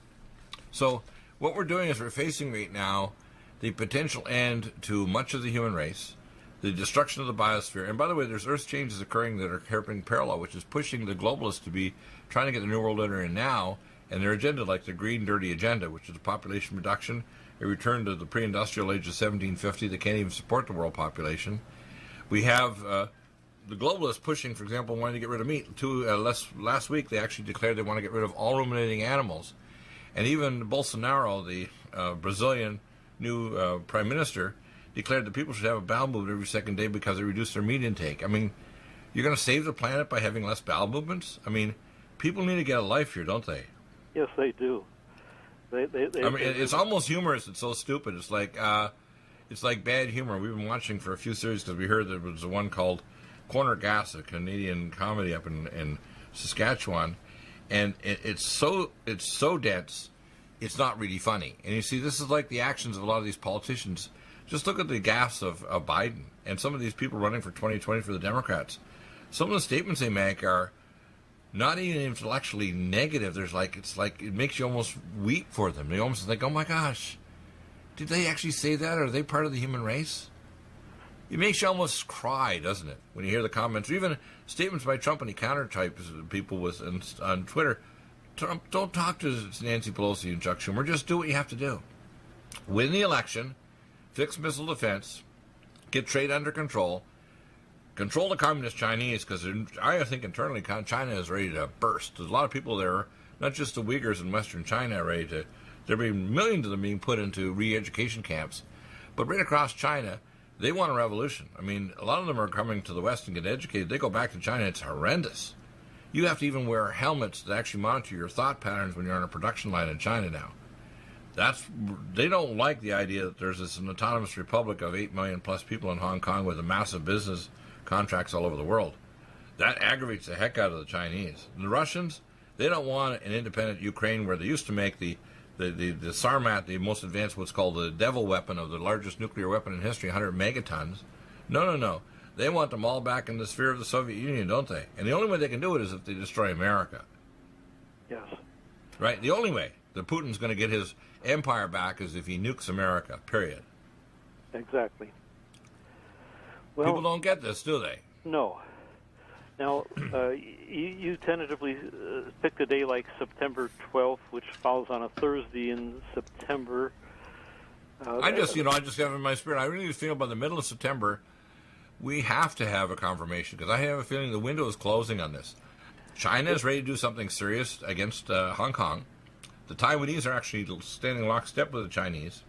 So what we're doing is we're facing right now the potential end to much of the human race, the destruction of the biosphere. And by the way, there's earth changes occurring that are happening parallel, which is pushing the globalists to be trying to get the New World Order in now, and their agenda, like the Green Dirty Agenda, which is a population reduction, a return to the pre-industrial age of 1750 that can't even support the world population. We have the globalists pushing, for example, wanting to get rid of meat. Last week, they actually declared they want to get rid of all ruminating animals. And even Bolsonaro, the Brazilian new prime minister, declared that people should have a bowel movement every second day because they reduce their meat intake. I mean, you're going to save the planet by having less bowel movements? I mean, people need to get a life here, don't they? Yes, they do. It's almost humorous. It's so stupid. It's like bad humor. We've been watching for a few series because we heard there was one called Corner Gas, a Canadian comedy up in Saskatchewan, and it's so dense, it's not really funny. And you see, this is like the actions of a lot of these politicians. Just look at the gaffes of Biden and some of these people running for 2020 for the Democrats. Some of the statements they make are not even intellectually negative. It makes you almost weep for them. You almost think, oh my gosh, did they actually say that? Are they part of the human race? It makes you almost cry, doesn't it, when you hear the comments, or even statements by Trump when he countertypes people on Twitter. Trump, don't talk to Nancy Pelosi and Chuck Schumer. Just do what you have to do. Win the election, fix missile defense, get trade under control, control the communist Chinese, because I think internally China is ready to burst. There's a lot of people there, not just the Uyghurs in Western China, there are millions of them being put into re-education camps. But right across China, they want a revolution. I mean, a lot of them are coming to the West and get educated. They go back to China. It's horrendous. You have to even wear helmets that actually monitor your thought patterns when you're on a production line in China now. They don't like the idea that there's an autonomous republic of 8 million plus people in Hong Kong with a massive business contracts all over the world. That aggravates the heck out of the Chinese. The Russians, they don't want an independent Ukraine where they used to make the Sarmat, the most advanced, what's called the Devil weapon of the largest nuclear weapon in history, 100 megatons. No. They want them all back in the sphere of the Soviet Union, don't they? And the only way they can do it is if they destroy America. Yes. Right? The only way that Putin's going to get his empire back is if he nukes America, period. Exactly. Well, people don't get this, do they? No. Now, you tentatively picked a day like September 12th, which falls on a Thursday in September. I just have in my spirit, I really feel by the middle of September, we have to have a confirmation, because I have a feeling the window is closing on this. China is ready to do something serious against Hong Kong. The Taiwanese are actually standing lockstep with the Chinese.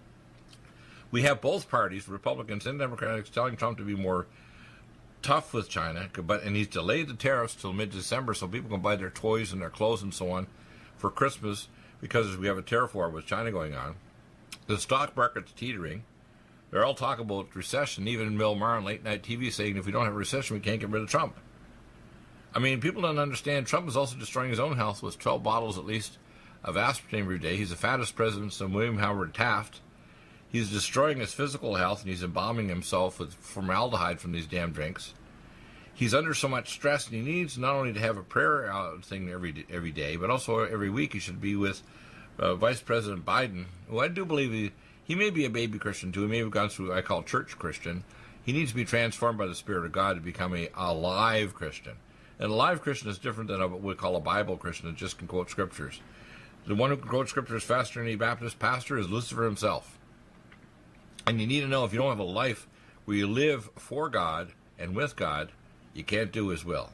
We have both parties, Republicans and Democrats, telling Trump to be more tough with China, and he's delayed the tariffs till mid-December so people can buy their toys and their clothes and so on for Christmas, because we have a tariff war with China going on. The stock market's teetering. They're all talking about recession, even Bill Maher on late-night TV saying if we don't have a recession, we can't get rid of Trump. I mean, people don't understand. Trump is also destroying his own health with 12 bottles at least of aspartame every day. He's the fattest president since William Howard Taft. He's destroying his physical health, and he's embalming himself with formaldehyde from these damn drinks. He's under so much stress, and he needs not only to have a prayer thing every day, but also every week he should be with Vice President Biden, who I do believe he may be a baby Christian too. He may have gone through, I call church Christian. He needs to be transformed by the Spirit of God to become a alive Christian. And a live Christian is different than what we call a Bible Christian that just can quote scriptures. The one who can quote scriptures faster than any Baptist pastor is Lucifer himself. And you need to know, if you don't have a life where you live for God and with God, you can't do his will.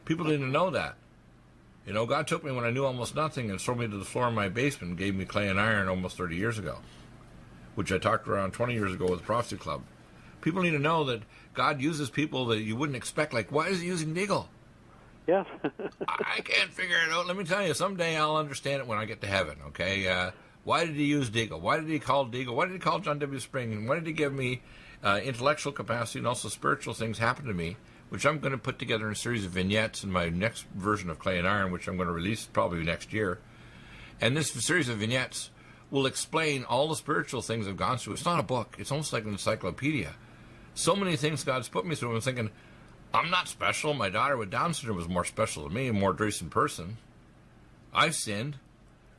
People need to know that. You know, God took me when I knew almost nothing and threw me to the floor of my basement and gave me clay and iron almost 30 years ago, which I talked around 20 years ago with the Prophecy Club. People need to know that God uses people that you wouldn't expect. Like, why is he using Deagle? Yes. I can't figure it out. Let me tell you, someday I'll understand it when I get to heaven, okay? Why did he use Deagle? Why did he call Deagle? Why did he call John W. Spring? And why did he give me intellectual capacity and also spiritual things happen to me, which I'm going to put together in a series of vignettes in my next version of Clay and Iron, which I'm going to release probably next year. And this series of vignettes will explain all the spiritual things I've gone through. It's not a book. It's almost like an encyclopedia. So many things God's put me through. I'm thinking, I'm not special. My daughter with Down syndrome was more special than me, a more decent person. I've sinned.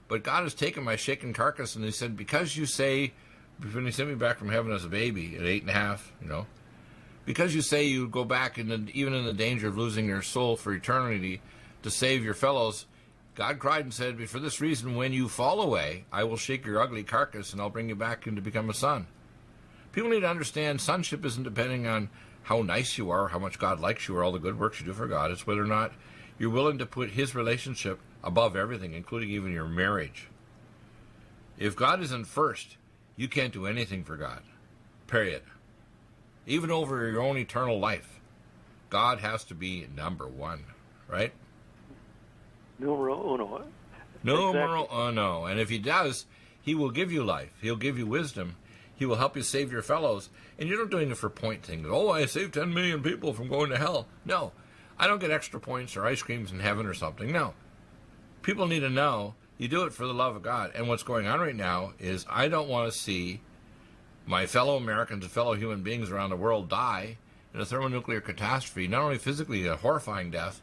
But God has taken my shaken carcass, and he said, because you say, when he sent me back from heaven as a baby at 8.5, you know, because you say you go back, even in the danger of losing your soul for eternity to save your fellows, God cried and said, for this reason, when you fall away, I will shake your ugly carcass, and I'll bring you back in to become a son. People need to understand sonship isn't depending on how nice you are, how much God likes you, or all the good works you do for God. It's whether or not you're willing to put his relationship above everything, including even your marriage. If God isn't first, you can't do anything for God. Period. Even over your own eternal life, God has to be number one, right? Numero uno. Numero uno. And if he does, he will give you life. He'll give you wisdom. He will help you save your fellows. And you're not doing it for point things. Oh, I saved 10 million people from going to hell. No. I don't get extra points or ice creams in heaven or something. No. People need to know you do it for the love of God. And what's going on right now is I don't want to see my fellow Americans and fellow human beings around the world die in a thermonuclear catastrophe, not only physically a horrifying death,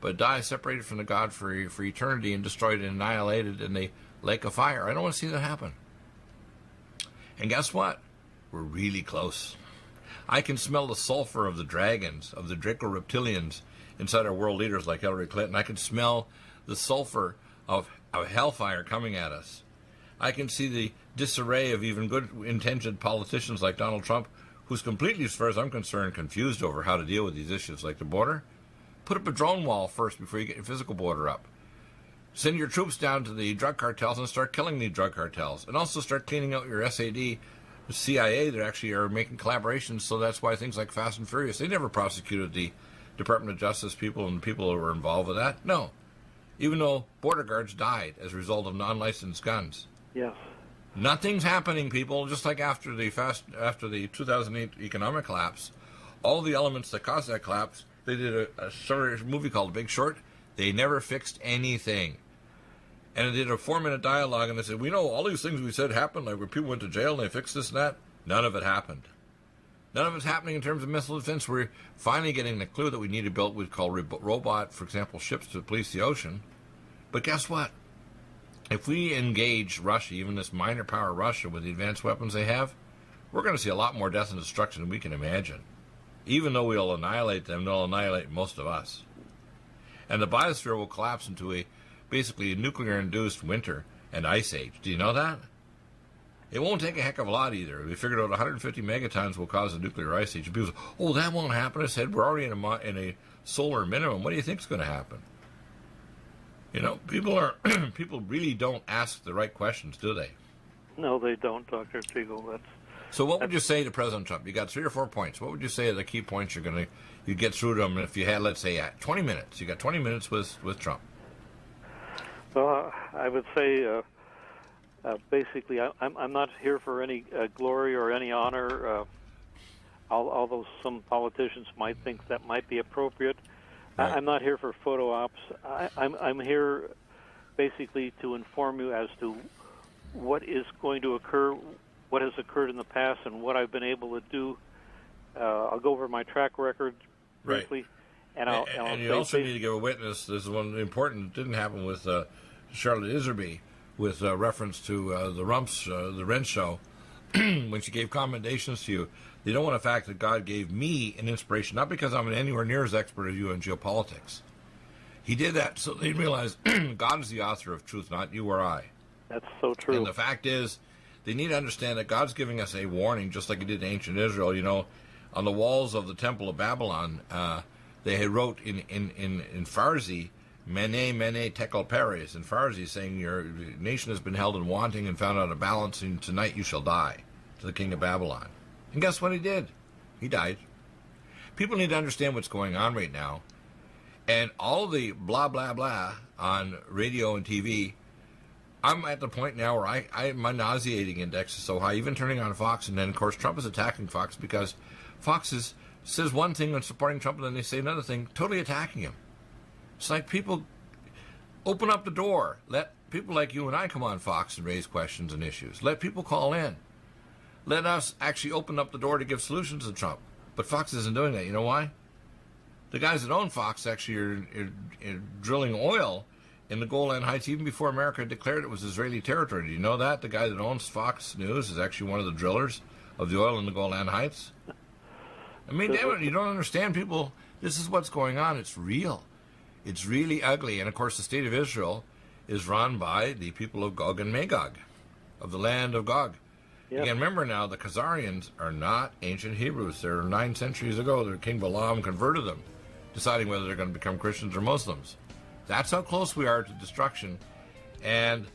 but die separated from the God for eternity and destroyed and annihilated in the lake of fire. I don't want to see that happen. And guess what? We're really close. I can smell the sulfur of the dragons, of the Draco reptilians inside our world leaders like Hillary Clinton. I can smell the sulfur of hellfire coming at us. I can see the disarray of even good-intentioned politicians like Donald Trump, who's completely, as far as I'm concerned, confused over how to deal with these issues like the border. Put up a drone wall first before you get your physical border up. Send your troops down to the drug cartels and start killing the drug cartels. And also start cleaning out your SAD, the CIA that actually are making collaborations, so that's why things like Fast and Furious, they never prosecuted the Department of Justice people and people who were involved with that? No. Even though border guards died as a result of non-licensed guns. Yes. Nothing's happening, people. Just like after the 2008 economic collapse, all the elements that caused that collapse, they did a sort of movie called Big Short. They never fixed anything. And they did a 4-minute dialogue, and they said, we know all these things we said happened, like when people went to jail and they fixed this and that. None of it happened. None of it's happening in terms of missile defense. We're finally getting the clue that we need to build what we call robot, for example, ships to police the ocean. But guess what? If we engage Russia, even this minor power Russia, with the advanced weapons they have, we're going to see a lot more death and destruction than we can imagine. Even though we'll annihilate them, they'll annihilate most of us. And the biosphere will collapse into basically a nuclear-induced winter and ice age. Do you know that? It won't take a heck of a lot either. We figured out 150 megatons will cause a nuclear ice age. And people say, oh, that won't happen. I said, we're already in a solar minimum. What do you think is going to happen? You know, people really don't ask the right questions, do they? No, they don't, Dr. Deagle. So what would you say to President Trump? You got 3 or 4 points. What would you say are the key points you get through to him if you had, let's say, 20 minutes? You got 20 minutes with Trump. Well, I would say basically I'm not here for any glory or any honor, although some politicians might think that might be appropriate. Right. I'm not here for photo ops. I'm here basically to inform you as to what is going to occur, what has occurred in the past, and what I've been able to do. I'll go over my track record briefly. Right. And you also need to give a witness. This is one important that didn't happen with Charlotte Iserby, with reference to the Renz show, when she gave commendations to you. They don't want the fact that God gave me an inspiration, not because I'm anywhere near as expert as you in geopolitics. He did that so they realize God is the author of truth, not you or I. That's so true. And the fact is, they need to understand that God's giving us a warning, just like he did in ancient Israel. You know, on the walls of the Temple of Babylon, they had wrote in Farsi, Mene, Mene, Tekel Peres, in Farsi, saying, your nation has been held in wanting and found out of balance, and tonight you shall die, to the king of Babylon. And guess what he did? He died. People need to understand what's going on right now. And all the blah, blah, blah on radio and TV, I'm at the point now where my nauseating index is so high, even turning on Fox, and then, of course, Trump is attacking Fox because Fox says one thing when supporting Trump, and then they say another thing, totally attacking him. It's like, people, open up the door. Let people like you and I come on Fox and raise questions and issues. Let people call in. Let us actually open up the door to give solutions to Trump. But Fox isn't doing that. You know why? The guys that own Fox actually are drilling oil in the Golan Heights even before America declared it was Israeli territory. Do you know that? The guy that owns Fox News is actually one of the drillers of the oil in the Golan Heights. I mean, damn it, you don't understand, people. This is what's going on. It's real. It's really ugly. And, of course, the state of Israel is run by the people of Gog and Magog, of the land of Gog. Yep. Again, remember now, the Khazarians are not ancient Hebrews. They're 9 centuries ago. Their King Balaam converted them, deciding whether they're going to become Christians or Muslims. That's how close we are to destruction. And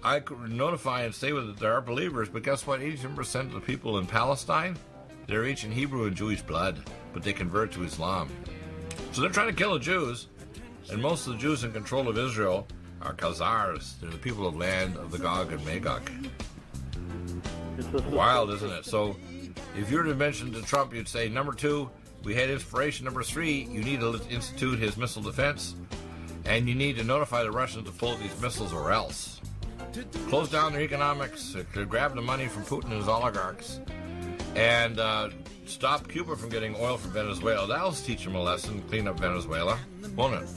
I could notify and say that there are believers, but guess what? 87% of the people in Palestine, they're ancient Hebrew and Jewish blood, but they convert to Islam. So they're trying to kill the Jews, and most of the Jews in control of Israel are Khazars. They're the people of land of the Gog and Magog. Wild, isn't it? So if you were to mention to Trump, you'd say, number 2, we had inspiration. Number 3, you need to institute his missile defense, and you need to notify the Russians to pull these missiles or else. Close down their economics, to grab the money from Putin and his oligarchs, and stop Cuba from getting oil from Venezuela. That'll teach them a lesson, clean up Venezuela, won't it?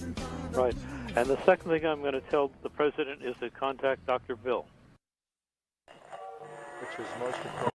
Right. And the second thing I'm going to tell the president is to contact Dr. Bill. Which is most important.